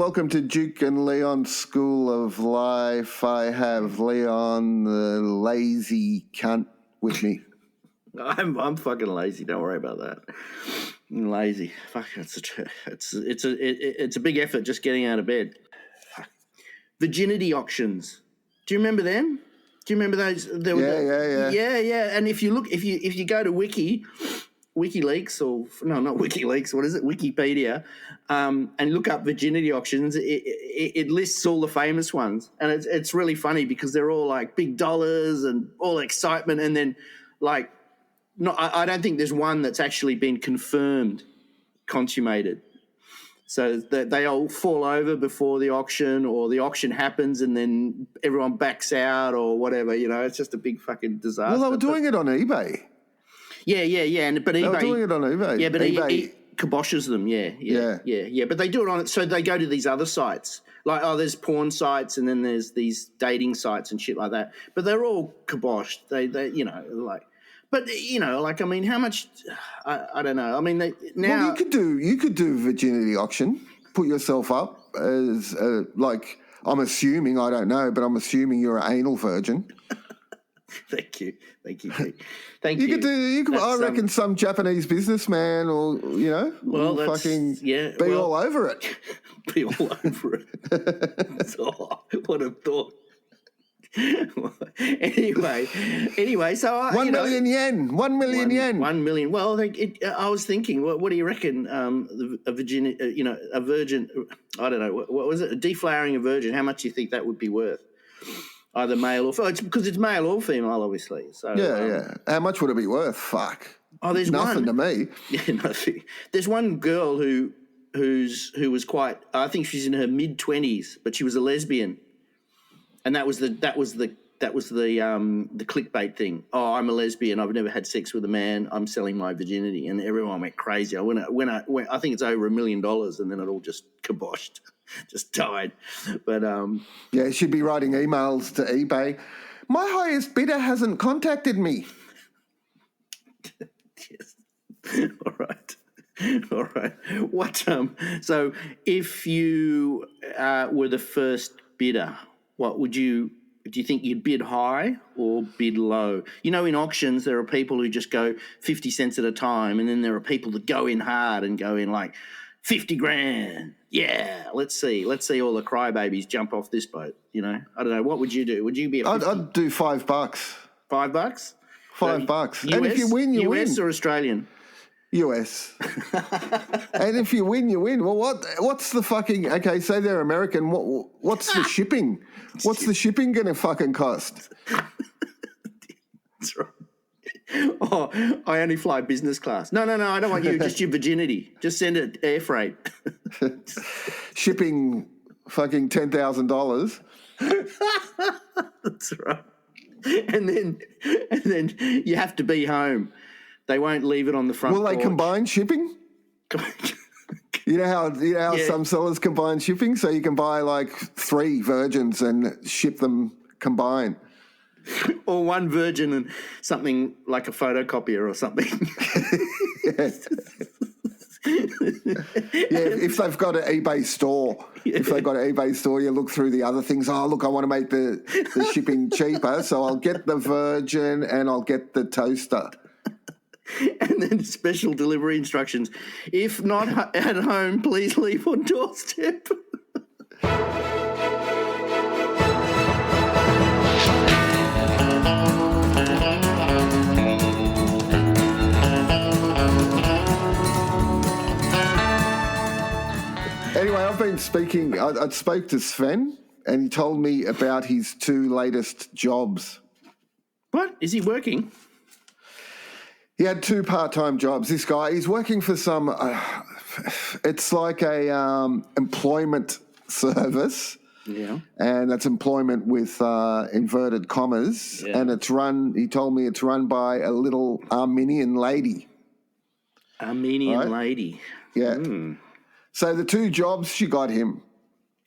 welcome to Duke and Leon School of Life. I have Leon, the lazy cunt, with me. I'm fucking lazy. Don't worry about that. I'm lazy. Fuck, it's a big effort just getting out of bed. Virginity auctions. Do you remember them? Do you remember those? Yeah. And if you go to WikiLeaks, or no, not WikiLeaks. What is it? Wikipedia, and look up virginity auctions. It lists all the famous ones, and it's really funny because they're all like big dollars and all excitement, and then like, no, I don't think there's one that's actually been consummated. So they all fall over before the auction, or the auction happens and then everyone backs out or whatever. You know, it's just a big fucking disaster. Well, they were doing it on eBay. Yeah. But eBay, they were doing it on eBay. Yeah, but eBay kiboshes them. Yeah. But they do it on it. So they go to these other sites. Like, there's porn sites and then there's these dating sites and shit like that. But they're all kiboshed. They like. But I mean, how much? I don't know. I mean, now. Well, you could do virginity auction. Put yourself up as like, I'm assuming, I don't know, but I'm assuming you're an anal virgin. Thank you. Thank you. I reckon some Japanese businessman or will fucking be all over it. Be all over it. What a thought. Anyway, so 1 million yen. 1 million yen. 1 million. Well, I was thinking, what do you reckon? A virgin. A virgin. I don't know. What was it? A deflowering a virgin. How much do you think that would be worth? Either male or female. It's because it's male or female, obviously. So yeah. How much would it be worth? Fuck. There's nothing to me. Yeah, nothing. There's one girl who was quite. I think she's in her mid-20s, but she was a lesbian. And that was the clickbait thing. Oh, I'm a lesbian. I've never had sex with a man. I'm selling my virginity, and everyone went crazy. I think it's over $1 million, and then it all just kiboshed, just died. But yeah, she'd be writing emails to eBay. My highest bidder hasn't contacted me. Yes. All right. What? So if you were the first bidder, what do you think you'd bid high or bid low? In auctions, there are people who just go 50 cents at a time, and then there are people that go in hard and go in like 50 grand. Yeah, let's see all the crybabies jump off this boat. I don't know. What would you do? Would you be? I'd do $5. $5? $5. US, and if you win, you win. US or Australian? US. And if you win, you win. Well, what's the fucking... Okay, say they're American. What's the shipping? What's the shipping going to fucking cost? That's right. Oh, I only fly business class. No, I don't want you. Just your virginity. Just send it air freight. Shipping fucking $10,000. That's right. And then you have to be home. They won't leave it on the front porch. Will they combine shipping? You know how some sellers combine shipping? So you can buy like 3 virgins and ship them combined. Or one virgin and something like a photocopier or something. Yeah, if they've got an eBay store. Yeah. If they've got an eBay store, you look through the other things. Oh, look, I want to make the shipping cheaper, so I'll get the virgin and I'll get the toaster. And then special delivery instructions. If not at home, please leave on doorstep. Anyway, I've been speaking. I spoke to Sven, and he told me about his 2 latest jobs. What? Is he working? He had 2 part-time jobs. This guy, he's working for some, it's like a employment service. Yeah. And that's employment with inverted commas. Yeah. And he told me it's run by a little Armenian lady. Armenian lady. Yeah. So the 2 jobs she got him.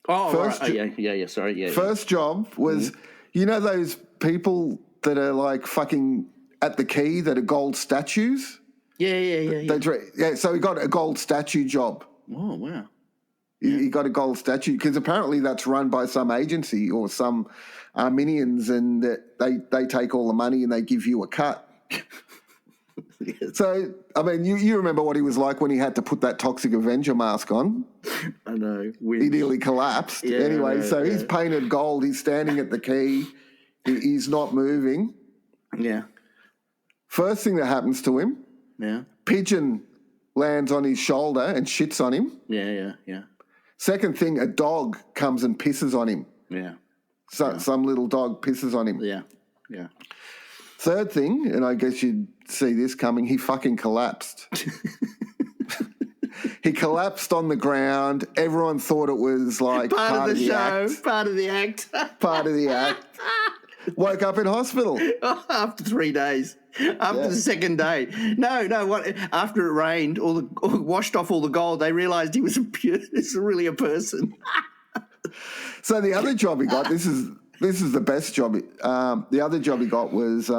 Oh, right. Yeah. Sorry. Yeah. First job was, those people that are like fucking at the quay that are gold statues? Yeah. So he got a gold statue job. Oh, wow. He got a gold statue because apparently that's run by some agency or some Armenians, and they take all the money and they give you a cut. So, I mean, you remember what he was like when he had to put that Toxic Avenger mask on? I know. He nearly collapsed. Yeah, anyway, he's painted gold. He's standing at the key. He's not moving. Yeah. First thing that happens to him, pigeon lands on his shoulder and shits on him. Yeah. Second thing, a dog comes and pisses on him. Yeah. Some little dog pisses on him. Yeah. Third thing, and I guess you'd see this coming, he fucking collapsed. He collapsed on the ground. Everyone thought it was like part of the show, part of the act. Part of the act. Woke up in hospital. After 3 days. After the second day. No, what? After it rained, washed off all the gold, they realised he was really a person. So the other job he got, this is the best job. The other job he got was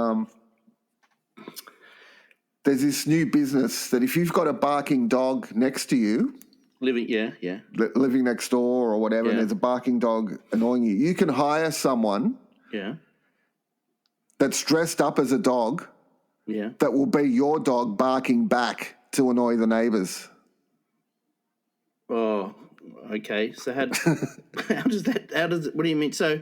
there's this new business that if you've got a barking dog next to you, living next door or whatever, and there's a barking dog annoying you, you can hire someone that's dressed up as a dog that will be your dog barking back to annoy the neighbours. Oh, okay. So how does what do you mean? So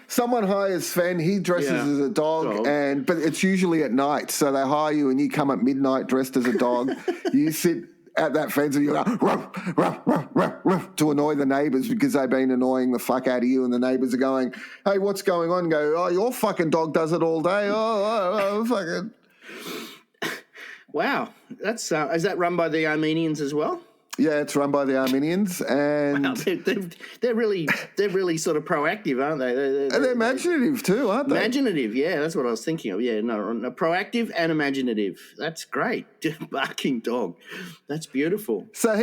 someone hires Sven, he dresses as a dog, but it's usually at night. So they hire you and you come at midnight dressed as a dog. You sit at that fence and you go, ruff, ruff, ruff, ruff, ruff, to annoy the neighbours because they've been annoying the fuck out of you, and the neighbours are going, hey, what's going on? Go, oh, your fucking dog does it all day. Fucking. Wow. That's is that run by the Armenians as well? Yeah, it's run by the Armenians, and they're really sort of proactive, aren't they? They're imaginative too, aren't they? Imaginative, yeah, that's what I was thinking of. Yeah, no, proactive and imaginative. That's great. Barking dog, that's beautiful. So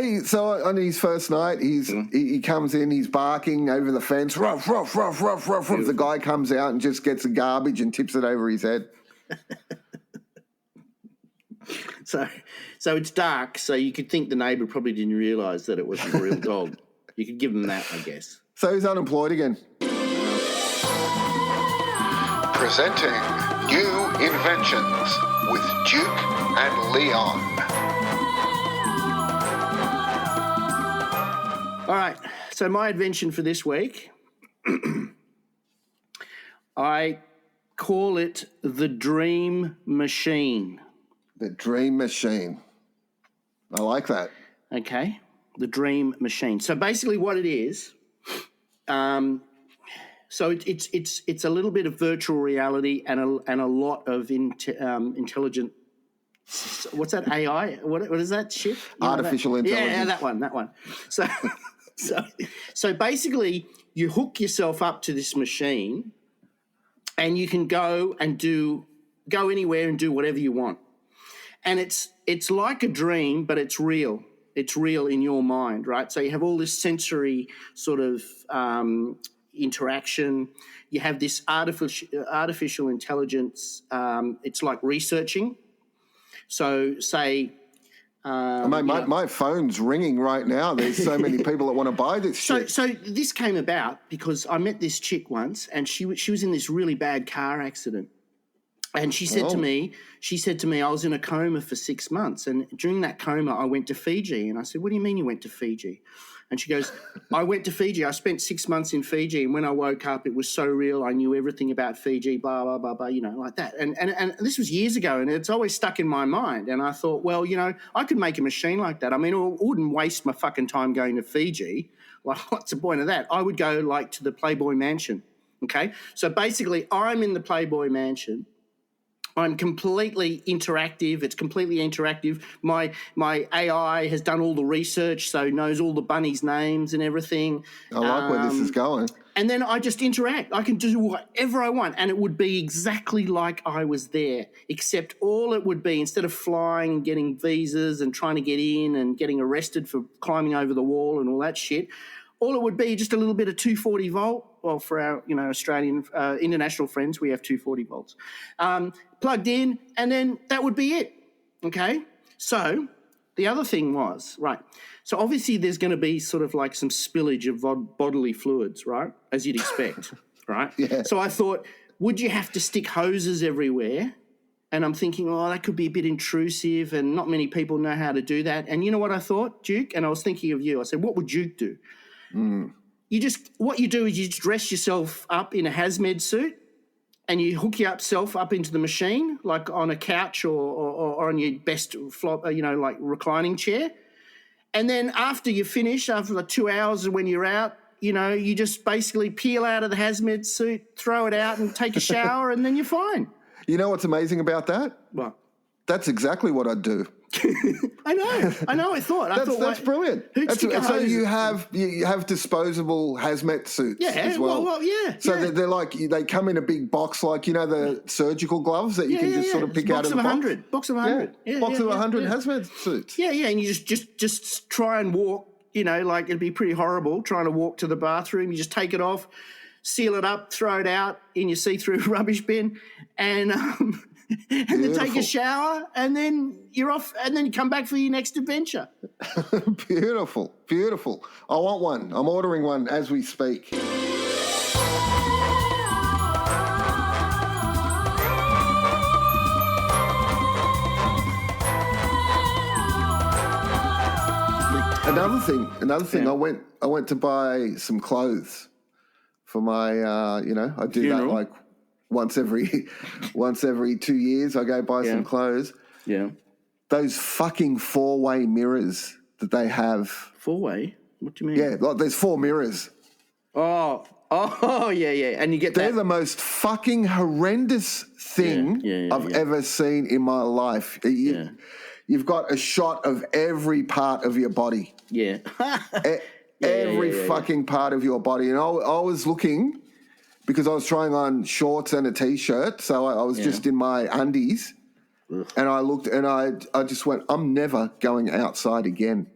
on his first night, he comes in, he's barking over the fence, ruff, ruff, ruff, ruff, ruff, ruff. The guy comes out and just gets the garbage and tips it over his head. So it's dark, so you could think the neighbour probably didn't realise that it wasn't a real dog. You could give him that, I guess. So he's unemployed again. Presenting New Inventions with Duke and Leon. All right, so my invention for this week, I call it the Dream Machine. The Dream Machine. I like that. Okay, the Dream Machine. So basically, what it is, so it's a little bit of virtual reality and a lot of intelligent. What's that? AI? What is that shit? Artificial intelligence. Yeah, that one. So basically, you hook yourself up to this machine, and you can go anywhere and do whatever you want. And it's like a dream, but it's real. It's real in your mind, right? So you have all this sensory sort of interaction. You have this artificial intelligence. It's like researching. So say... my phone's ringing right now. There's so many people that want to buy this shit. So this came about because I met this chick once, and she was in this really bad car accident. And she said to me, I was in a coma for 6 months. And during that coma, I went to Fiji. And I said, what do you mean you went to Fiji? And she goes, I went to Fiji. I spent 6 months in Fiji. And when I woke up, it was so real. I knew everything about Fiji, blah, blah, blah, blah, like that. And this was years ago, and it's always stuck in my mind. And I thought, well, I could make a machine like that. I mean, I wouldn't waste my fucking time going to Fiji. Like, what's the point of that? I would go, like, to the Playboy Mansion, okay? So basically, I'm in the Playboy Mansion. I'm completely interactive. It's completely interactive. My AI has done all the research, so knows all the bunnies' names and everything. I like where this is going. And then I just interact. I can do whatever I want, and it would be exactly like I was there, except all it would be, instead of flying and getting visas and trying to get in and getting arrested for climbing over the wall and all that shit, all it would be just a little bit of 240 volt. Well, for our Australian international friends, we have 240 volts plugged in, and then that would be it. Okay, so the other thing was, right, so obviously there's going to be sort of like some spillage of bodily fluids, right, as you'd expect, right? Yeah. So I thought, would you have to stick hoses everywhere? And I'm thinking, oh, that could be a bit intrusive and not many people know how to do that. And you know what I thought, Duke? And I was thinking of you. I said, what would Duke do? What you do is you dress yourself up in a hazmat suit and you hook yourself up into the machine, like on a couch or on your best like reclining chair. And then after you finish, after like 2 hours when you're out, you just basically peel out of the hazmat suit, throw it out and take a shower and then you're fine. You know what's amazing about that? What? That's exactly what I'd do. I know. I thought that's brilliant. So you have disposable hazmat suits as well. Well, yeah. So they're like they come in a big box, like the surgical gloves that you can just sort of pick out of the box. Box of 100. Yeah. Box of 100 hazmat suits. Yeah, and you just try and walk. Like it'd be pretty horrible trying to walk to the bathroom. You just take it off, seal it up, throw it out in your see-through rubbish bin, and then take a shower, and then you're off, and then you come back for your next adventure. Beautiful. I want one. I'm ordering one as we speak. Another thing. Yeah. I went to buy some clothes for my. I do Funeral. that like once every 2 years. I go buy some clothes. Yeah. Those fucking 4-way mirrors that they have. 4-way? What do you mean? Yeah, like there's 4 mirrors. Oh, yeah. And you get They're that. the most fucking horrendous thing I've ever seen in my life. You've got a shot of every part of your body. Yeah. Every fucking part of your body. And I was looking because I was trying on shorts and a T-shirt, so I was just in my undies. Ugh. And I looked and I just went, I'm never going outside again.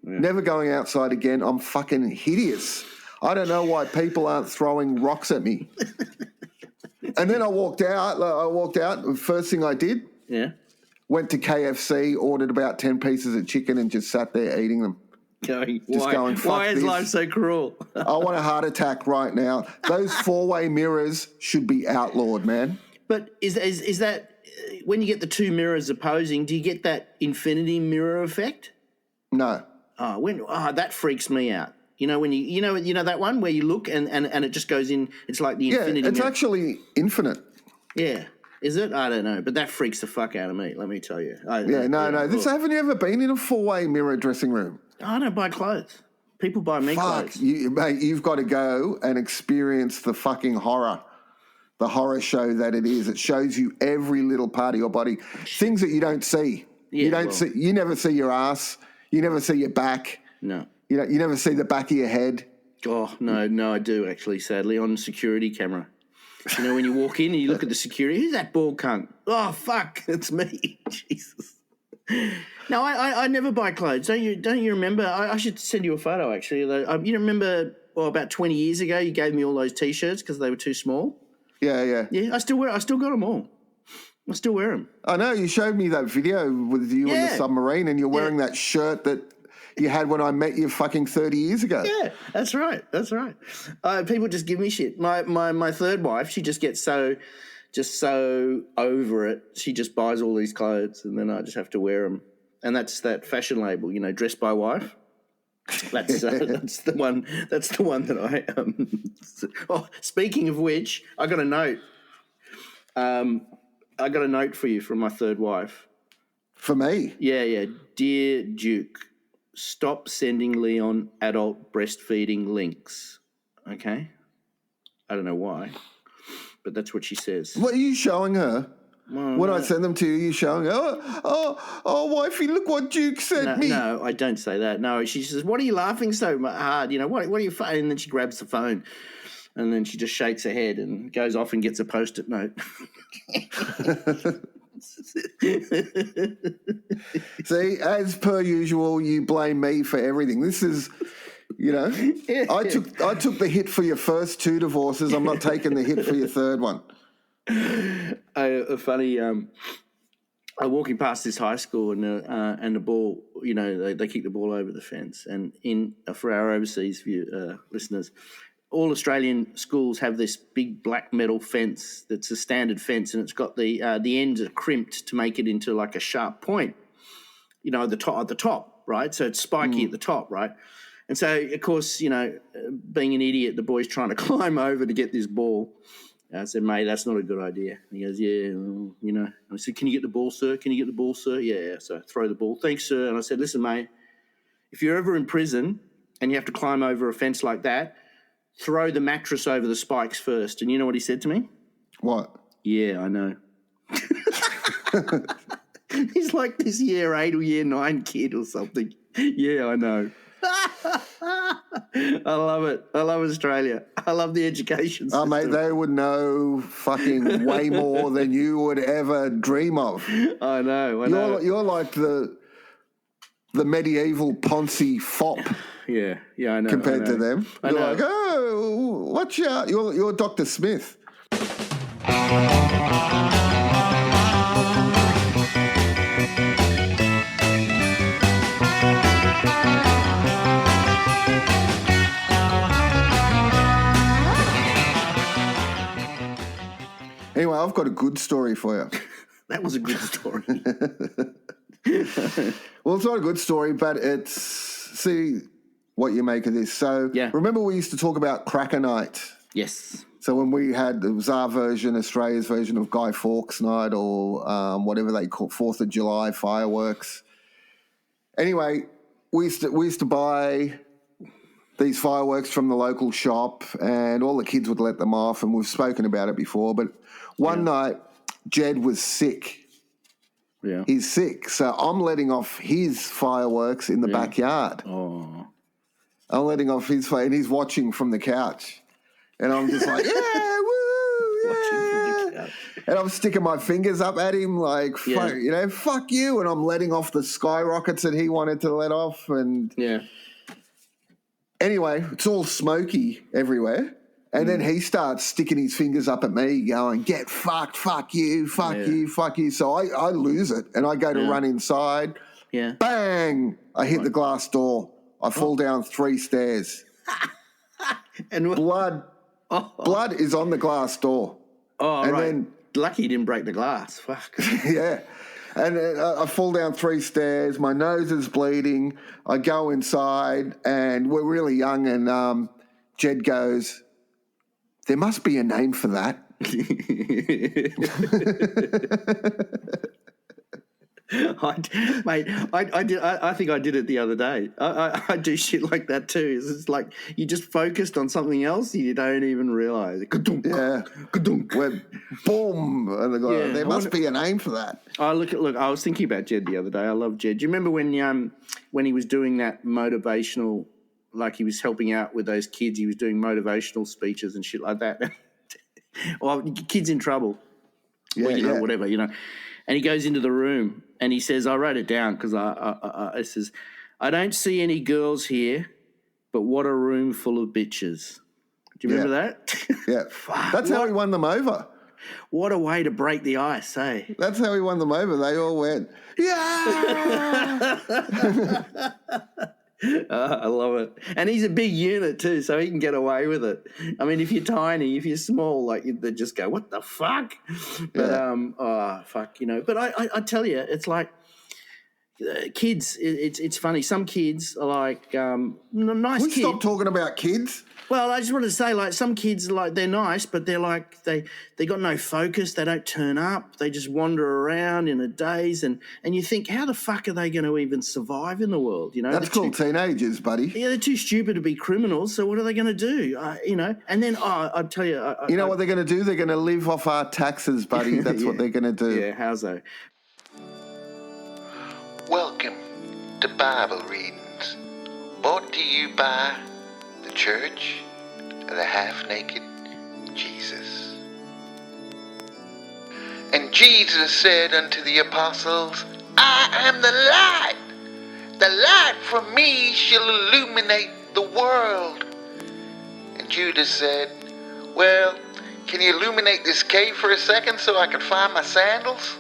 Never going outside again. I'm fucking hideous. I don't know why people aren't throwing rocks at me. And then I walked out. The first thing I did, went to KFC, ordered about 10 pieces of chicken and just sat there eating them. Why is life so cruel? I want a heart attack right now. Those 4-way mirrors should be outlawed, man. But is that when you get the 2 mirrors opposing, do you get that infinity mirror effect? No. That freaks me out. When you know that one where you look and it just goes in. It's like the infinity. Yeah, it's mirror. actually infinite. Yeah. Is it? I don't know, but that freaks the fuck out of me. Let me tell you. Haven't you ever been in a 4-way mirror dressing room? I don't buy clothes. People buy me clothes. Mate, you've got to go and experience the fucking horror. The horror show that it is. It shows you every little part of your body. Things that you don't see. See. You never see your ass. You never see your back. No. You never see the back of your head. Oh, no, I do actually, sadly, on security camera. When you walk in and you look at the security, who's that bald cunt? Oh, fuck, it's me. Jesus. No, I never buy clothes. Don't you remember? I should send you a photo, actually. You remember, about 20 years ago, you gave me all those T-shirts because they were too small? Yeah. Yeah, I still got them all. I still wear them. I know, you showed me that video with you in the submarine and you're wearing that shirt that you had when I met you fucking 30 years ago. Yeah, that's right. People just give me shit. My third wife, she just gets so over it. She just buys all these clothes and then I just have to wear them. And that's that fashion label, dressed by wife. That's the one. That's the one that I. Speaking of which, I got a note. I got a note for you from my third wife. For me? Yeah. Dear Duke, stop sending Leon adult breastfeeding links. Okay? I don't know why, but that's what she says. What are you showing her? When I send them to you, you're showing her, oh, wifey, look what Duke sent me. No, I don't say that. No, she says, what are you laughing so hard? What are you... And then she grabs the phone and then she just shakes her head and goes off and gets a Post-it note. See, as per usual, you blame me for everything. This is... I took the hit for your first 2 divorces. I'm not taking the hit for your third one. Funny. I'm walking past this high school, and the ball, they kick the ball over the fence. And for our overseas listeners, all Australian schools have this big black metal fence that's a standard fence, and it's got the ends are crimped to make it into like a sharp point, at the top, right? So it's spiky at the top, right? And so, of course, being an idiot, the boy's trying to climb over to get this ball. I said, mate, that's not a good idea. He goes, yeah, I said, can you get the ball, sir? Can you get the ball, sir? Yeah. So I throw the ball. Thanks, sir. And I said, listen, mate, if you're ever in prison and you have to climb over a fence like that, throw the mattress over the spikes first. And you know what he said to me? What? Yeah, I know. He's like this year 8 or year 9 kid or something. Yeah, I know. I love it. I love Australia. I love the education system. Oh, mate, they would know fucking way more than you would ever dream of. I know. You're like the medieval Ponzi fop. Yeah, I know. Compared to them. I You're know. like, oh, watch out. You're Dr. Smith. Anyway, I've got a good story for you. That was a good story. Well, it's not a good story, but see what you make of this. So, Remember we used to talk about Cracker Night? Yes. So when it was our version, Australia's version of Guy Fawkes Night, or whatever they call 4th of July fireworks. Anyway, we used to buy these fireworks from the local shop, and all the kids would let them off, and we've spoken about it before, but one night, Jed was sick. Yeah. He's sick, so I'm letting off his fireworks in the backyard. Oh. I'm letting off his fire, and he's watching from the couch. And I'm just like, yeah, woo, yeah. Watching from the couch. And I'm sticking my fingers up at him like, fuck you. And I'm letting off the skyrockets that he wanted to let off. And anyway, it's all smoky everywhere. And then he starts sticking his fingers up at me going, get fucked, fuck you, fuck you, fuck you. So I lose it and I go to run inside. Yeah. Bang! I hit the glass door. I fall down 3 stairs. And blood is on the glass door. Oh, and right. Then, lucky you didn't break the glass. Fuck. Yeah. And I fall down 3 stairs. My nose is bleeding. I go inside, and we're really young, and Jed goes, there must be a name for that. I think I did it the other day. I do shit like that too. It's like you just focused on something else and you don't even realise. Yeah. We're boom. And there must be a name for that. Oh, look! I was thinking about Jed the other day. I love Jed. Do you remember when he was doing that motivational, like he was helping out with those kids? He was doing motivational speeches and shit like that. Well, kids in trouble. Yeah, whatever, And he goes into the room and he says, I wrote it down because it says, I don't see any girls here, but what a room full of bitches. Do you remember that? Yeah. That's how he won them over. What a way to break the ice, eh? That's how he won them over. They all went, yeah! I love it. And he's a big unit too, so he can get away with it. I mean, if you're tiny, if you're small, like they just go, what the fuck? But, fuck, But I tell you, it's like kids, it's funny. Some kids are like nice kids. Stop talking about kids. Well, I just wanted to say, like, some kids, like, they're nice, but they're like, they got no focus. They don't turn up. They just wander around in a daze. And you think, how the fuck are they going to even survive in the world? That's called teenagers, buddy. Yeah, they're too stupid to be criminals. So what are they going to do? And then, I'll tell you. What they're going to do? They're going to live off our taxes, buddy. That's what they're going to do. Yeah, how's that? Welcome to Bible readings, brought to you by the Church of the Half-Naked Jesus. And Jesus said unto the apostles, I am the light. The light from me shall illuminate the world. And Judas said, well, can you illuminate this cave for a second so I can find my sandals?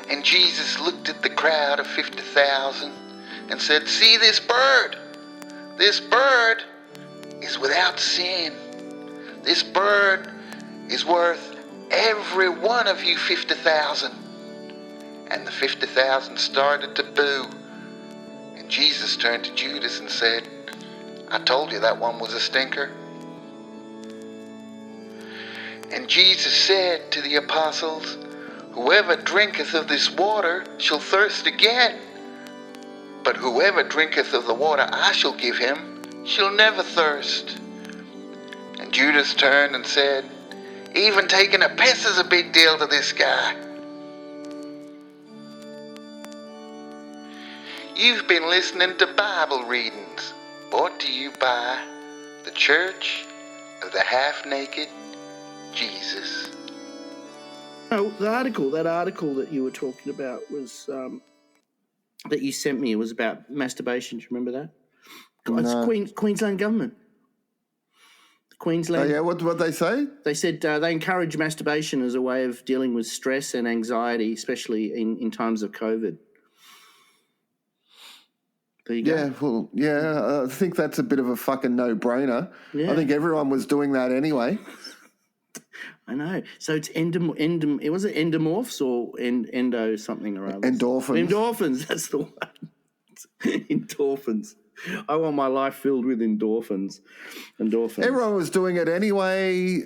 And Jesus looked at the crowd of 50,000 and said, "See this bird? This bird is without sin. This bird is worth every one of you 50,000. And the 50,000 started to boo. And Jesus turned to Judas and said, "I told you that one was a stinker." And Jesus said to the apostles, "Whoever drinketh of this water shall thirst again. But whoever drinketh of the water I shall give him shall never thirst." And Judas turned and said, "Even taking a piss is a big deal to this guy." You've been listening to Bible readings, brought to you by the Church of the Half-Naked Jesus. No, that article that you were talking about was that you sent me. It was about masturbation. Do you remember that? No. It's Queensland government. Queensland. Oh, yeah, what they say? They said they encourage masturbation as a way of dealing with stress and anxiety, especially in times of COVID. There you go. Yeah, well, yeah, I think that's a bit of a fucking no-brainer. Yeah. I think everyone was doing that anyway. I know. So it's was it endomorphs or endo something or other? Endorphins. Endorphins, that's the one. Endorphins. I want my life filled with endorphins. Everyone was doing it anyway.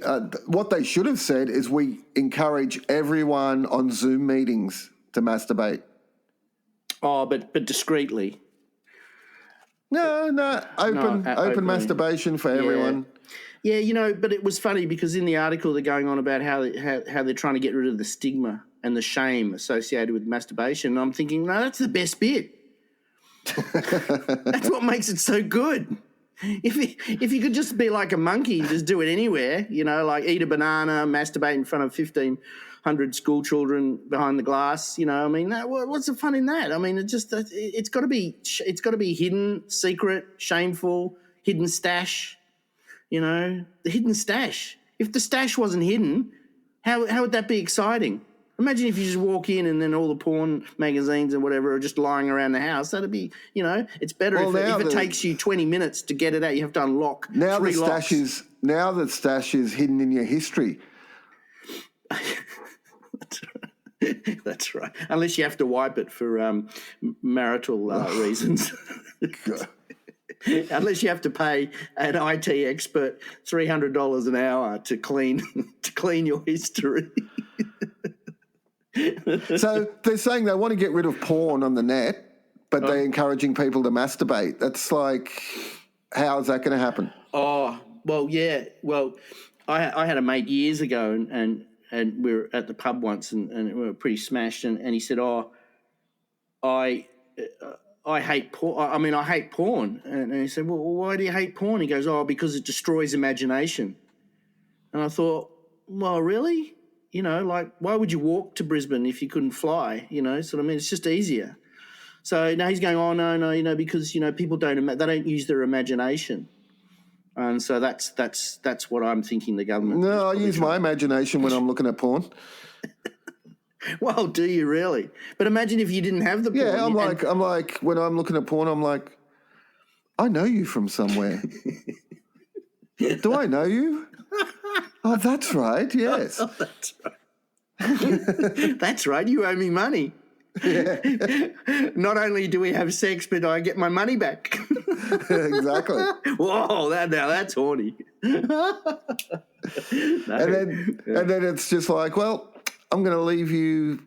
What they should have said is we encourage everyone on Zoom meetings to masturbate. Oh, but discreetly. No, open masturbation for everyone. Yeah, but it was funny because in the article they're going on about how they're trying to get rid of the stigma and the shame associated with masturbation. And I'm thinking, no, that's the best bit. That's what makes it so good. If you could just be like a monkey and just do it anywhere, like eat a banana, masturbate in front of 1,500 school children behind the glass, what's the fun in that? I mean, it's got to be hidden, secret, shameful, hidden stash. The hidden stash. If the stash wasn't hidden, how would that be exciting? Imagine if you just walk in and then all the porn magazines and whatever are just lying around the house. That'd be, it's better if it takes you 20 minutes to get it out. You have to unlock three locks. Now the stash is hidden in your history. That's right. Unless you have to wipe it for marital reasons. Unless you have to pay an IT expert $300 an hour to clean your history. So they're saying they want to get rid of porn on the net, but they're encouraging people to masturbate. That's like, how is that going to happen? Oh, well, yeah. Well, I had a mate years ago and we were at the pub once and we were pretty smashed and he said, I hate porn. I mean, I hate porn. And he said, well, why do you hate porn? He goes, because it destroys imagination. And I thought, well, really? Why would you walk to Brisbane if you couldn't fly? It's just easier. So now he's going, no, because, people they don't use their imagination. And so that's what I'm thinking the government. No, I use my imagination when I'm looking at porn. Well, do you really? But imagine if you didn't have the porn. Yeah, I'm like, when I'm looking at porn, I'm like, I know you from somewhere. Do I know you? Oh, that's right, yes. Oh, that's right. That's right, you owe me money. Yeah. Not only do we have sex, but I get my money back. Exactly. Whoa, that's horny. No. And then it's just like, well, I'm going to leave you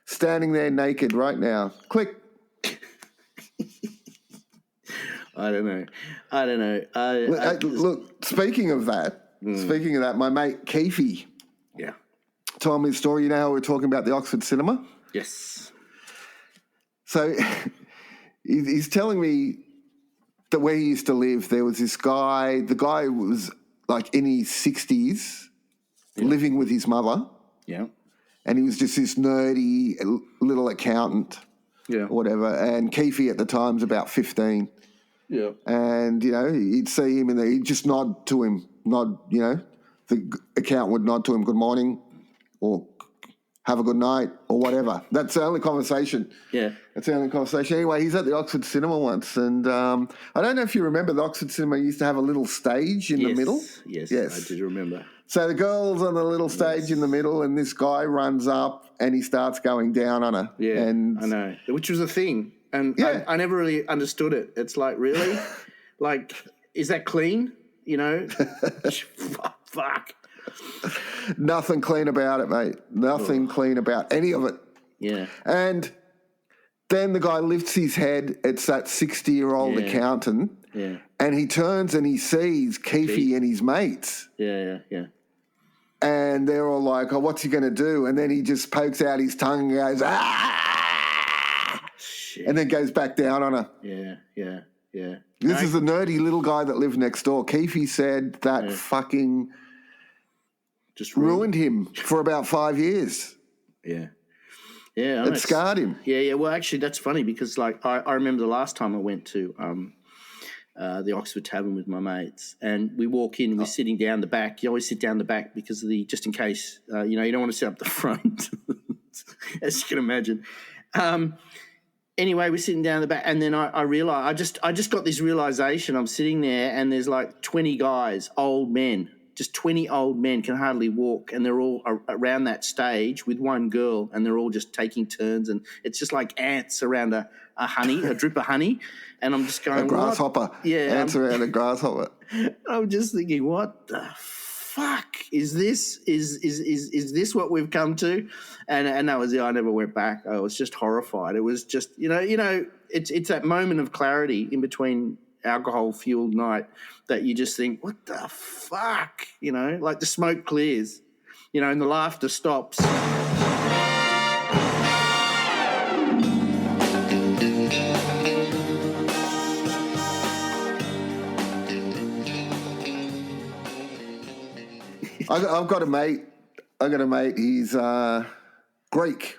standing there naked right now. Click. I don't know. Look, speaking of that, my mate Keefe told me a story. You know how we were talking about the Oxford Cinema? Yes. So he's telling me that where he used to live, there was this guy. The guy was like in his 60s, living with his mother. Yeah. And he was just this nerdy little accountant or whatever. And Keefe at the time's about 15. Yeah. And, he'd see him and he'd just nod to him. The accountant would nod to him, good morning, or have a good night, or whatever. That's the only conversation. Yeah. That's the only conversation. Anyway, he's at the Oxford Cinema once, and I don't know if you remember, the Oxford Cinema used to have a little stage in the middle. Yes, I do remember. So the girl's on the little stage in the middle, and this guy runs up and he starts going down on her. Yeah, and I know, which was a thing. And I never really understood it. It's like, really? Like, is that clean? You know? Fuck. Nothing clean about it, mate. Nothing clean about any of it. Yeah. And then the guy lifts his head. It's that 60-year-old accountant. Yeah. And he turns and he sees Keefe and his mates. Yeah. And they're all like, oh, what's he going to do? And then he just pokes out his tongue and goes, ah! Shit. And then goes back down on her. Yeah. This is the nerdy little guy that lived next door. Keefe said that fucking just ruined him for about 5 years. Yeah. It scarred him. Yeah. Well, actually, that's funny because, like, I remember the last time I went to the Oxford Tavern with my mates, and we walk in, we're sitting down the back. You always sit down the back because of just in case, you don't want to sit up the front, as you can imagine. Anyway, we're sitting down the back, and then I realised, I just got this realisation. I'm sitting there, and there's like 20 guys, old men, just 20 old men can hardly walk, and they're all around that stage with one girl, and they're all just taking turns, and it's just like ants around a drip of honey, and I'm just going, a grasshopper. What? Yeah, ants around a grasshopper. I'm just thinking, what the fuck is this? Is this what we've come to? And that was it. I never went back. I was just horrified. It was just, it's that moment of clarity in between alcohol-fueled night that you just think, what the fuck? Like the smoke clears, and the laughter stops. I've got a mate. He's Greek.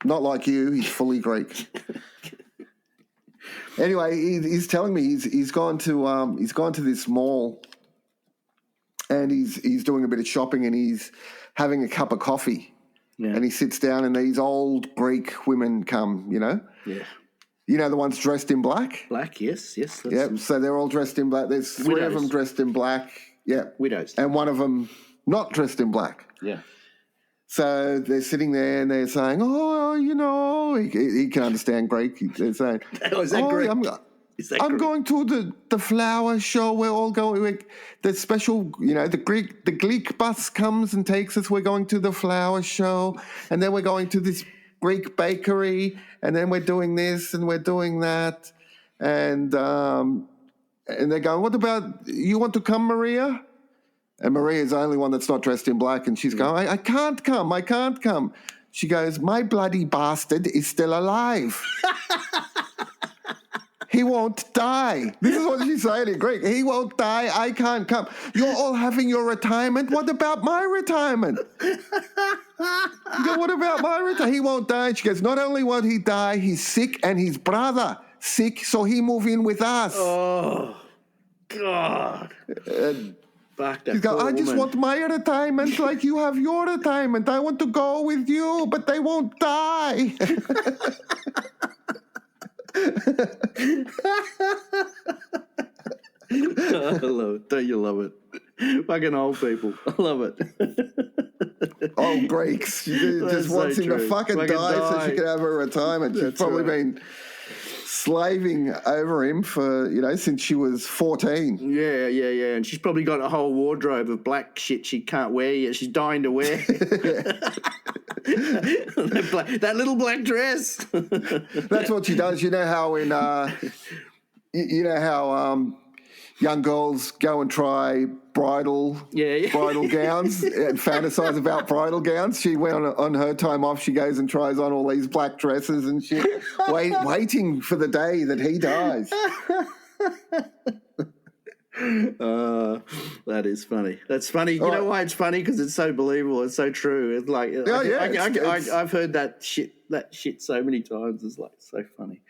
Not like you. He's fully Greek. Anyway, he's telling me he's gone to this mall, and he's doing a bit of shopping, and he's having a cup of coffee, and he sits down, and these old Greek women come, the ones dressed in black. Black, yes. Yep. So they're all dressed in black. There's three of them dressed in black. Yeah. Widows. And one of them not dressed in black. Yeah. So they're sitting there and they're saying, he can understand Greek. They're saying, is that Greek? I'm going to the flower show. We're all going. The special, the Greek bus comes and takes us. We're going to the flower show, and then we're going to this Greek bakery, and then we're doing this and we're doing that, and they're going, what about, you want to come, Maria? And Maria's the only one that's not dressed in black, and she's going, I can't come. She goes, my bloody bastard is still alive. He won't die. This is what she's saying in Greek. He won't die. I can't come. You're all having your retirement. What about my retirement? You go, what about my retirement? He won't die. She goes, not only won't he die, he's sick, and his brother sick, so he move in with us. Oh, God. Fuck that. I just want my retirement like you have your retirement. I want to go with you, but they won't die. I love it. Don't you love it? Fucking old people. I love it. Old Greeks. She just wants him to fucking die so she can have her retirement. She's probably been slaving over him for, since she was 14. Yeah. And she's probably got a whole wardrobe of black shit she can't wear yet. She's dying to wear. That little black dress. That's what she does. You know how young girls go and try bridal gowns and fantasize about bridal gowns. She went on her time off. She goes and tries on all these black dresses and shit, waiting for the day that he dies. That is funny. That's funny. You know why it's funny? Because it's so believable. It's so true. It's like, I've heard that shit so many times. It's like so funny.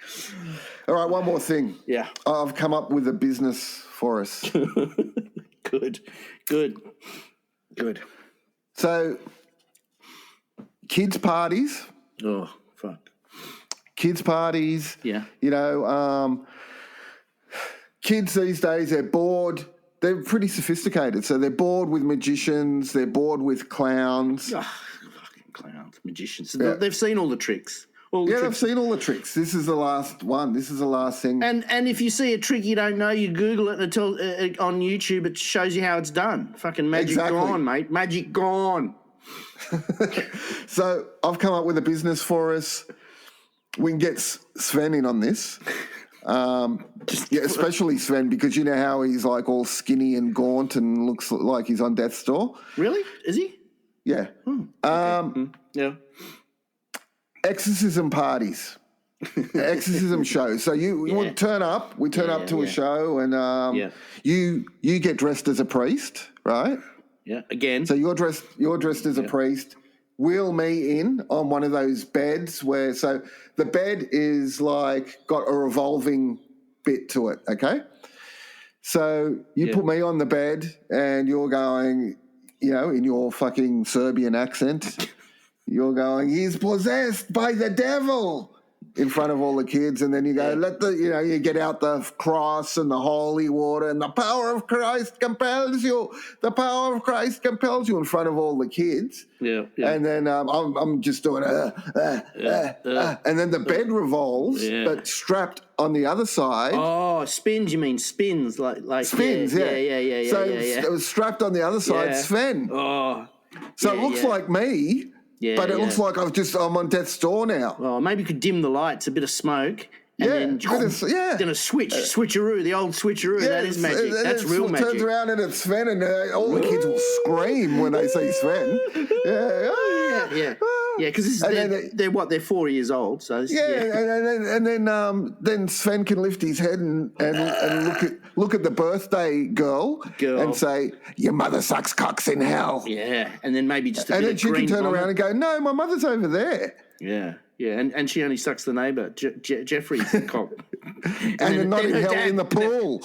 All right, one more thing. Yeah, I've come up with a business for us. Good. So kids' parties. Oh, fuck. Kids' parties. Yeah. You know, kids these days, they're bored. They're pretty sophisticated. So they're bored with magicians. They're bored with clowns. Oh, fucking clowns, magicians. Yeah. They've seen all the tricks. They've seen all the tricks. This is the last one. This is the last thing. And if you see a trick you don't know, you Google it until on YouTube. It shows you how it's done. Fucking magic gone, mate. Magic gone. So I've come up with a business for us. We can get Sven in on this. Especially Sven, because you know how he's like all skinny and gaunt and looks like he's on death's door. Really? Is he? Yeah. Okay. Yeah. Exorcism parties, exorcism shows. So you turn up. We turn up to a show, and you get dressed as a priest, right? Yeah. Again. So you're dressed as a priest. Wheel me in on one of those beds so the bed is like got a revolving bit to it. Okay. So you put me on the bed, and you're going, in your fucking Serbian accent. You're going, he's possessed by the devil in front of all the kids. And then you go, you get out the cross and the holy water, and the power of Christ compels you. The power of Christ compels you in front of all the kids. Yeah. And then I'm just doing, and then the bed revolves, but strapped on the other side. Oh, spins, you mean spins? Like spins, yeah. So it was strapped on the other side, Sven. Oh. So it looks like me. Yeah, but it looks like I'm on death's door now. Oh, maybe you could dim the lights, a bit of smoke, and then a switcheroo, the old switcheroo. That is magic. That's real magic. Turns around and it's Sven, and all the kids will scream when they see Sven. Yeah, because they're 4 years old. So and then Sven can lift his head and look at the birthday girl and say, "Your mother sucks cocks in hell." Yeah, and then maybe just and then she can turn around and go, "No, my mother's over there." Yeah, and she only sucks the neighbour, Jeffrey's cock. and then not in hell, in the pool.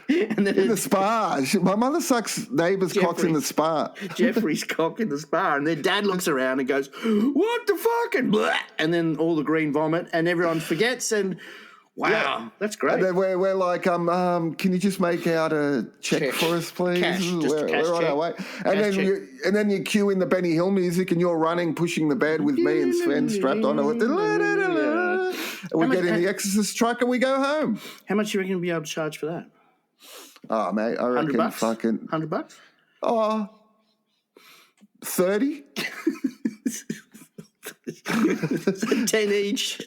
And then in the spa. My mother sucks neighbour's cocks in the spa. Jeffrey's cock in the spa. And their dad looks around and goes, "What the fuck?" And blah, and then all the green vomit, and everyone forgets, and wow, that's great. And then we're like, can you just make out a check for us, please? Cash, we're on our way. And then you cue in the Benny Hill music, and you're running, pushing the bed with me and Sven strapped onto it. We get in the Exorcist truck and we go home. How much do you reckon you'll be able to charge for that? Oh, mate, I reckon fucking $100. Oh, 30. 10 each.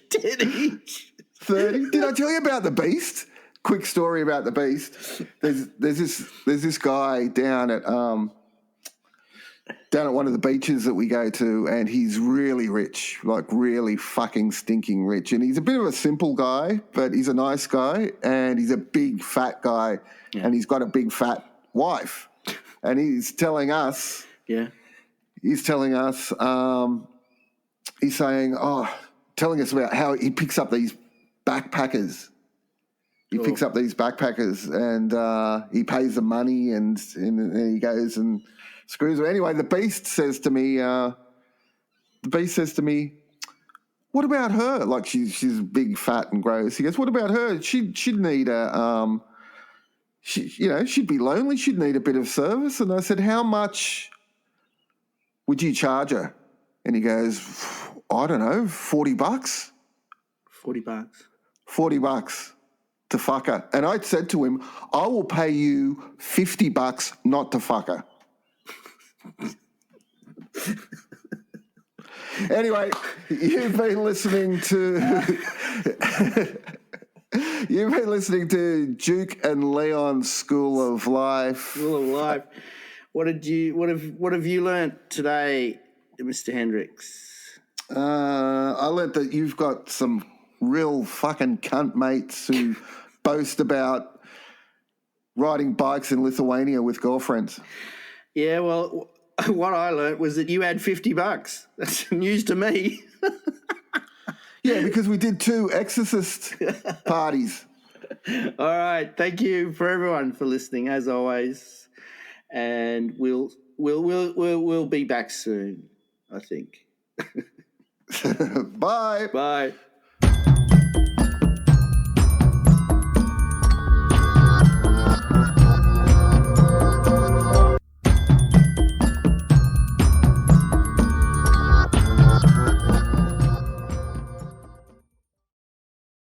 30. Did I tell you about the Beast? Quick story about the Beast. There's this guy down at one of the beaches that we go to, and he's really rich, like really fucking stinking rich. And he's a bit of a simple guy, but he's a nice guy, and he's a big fat guy, and he's got a big fat wife. And he's telling us, he's saying, telling us about how he picks up these backpackers. He picks up these backpackers, and he pays them money, and then he goes and screws them. Anyway, the Beast says to me, "What about her? Like she's big, fat, and gross." He goes, "What about her? She'd need she'd be lonely. She'd need a bit of service." And I said, "How much would you charge her?" And he goes, "I don't know, $40." $40. $40 to fuck her. And I said to him, "I will pay you $50 not to fuck her." Anyway, you've been listening to Duke and Leon's School of Life. School of Life. What have you learnt today, Mr. Hendricks? I learnt that you've got some real fucking cunt mates who boast about riding bikes in Lithuania with girlfriends. Yeah, well, what I learnt was that you had $50. That's news to me. Yeah, because we did 2 exorcist parties. All right, thank you for everyone for listening as always, and we'll be back soon. I think Bye. Bye.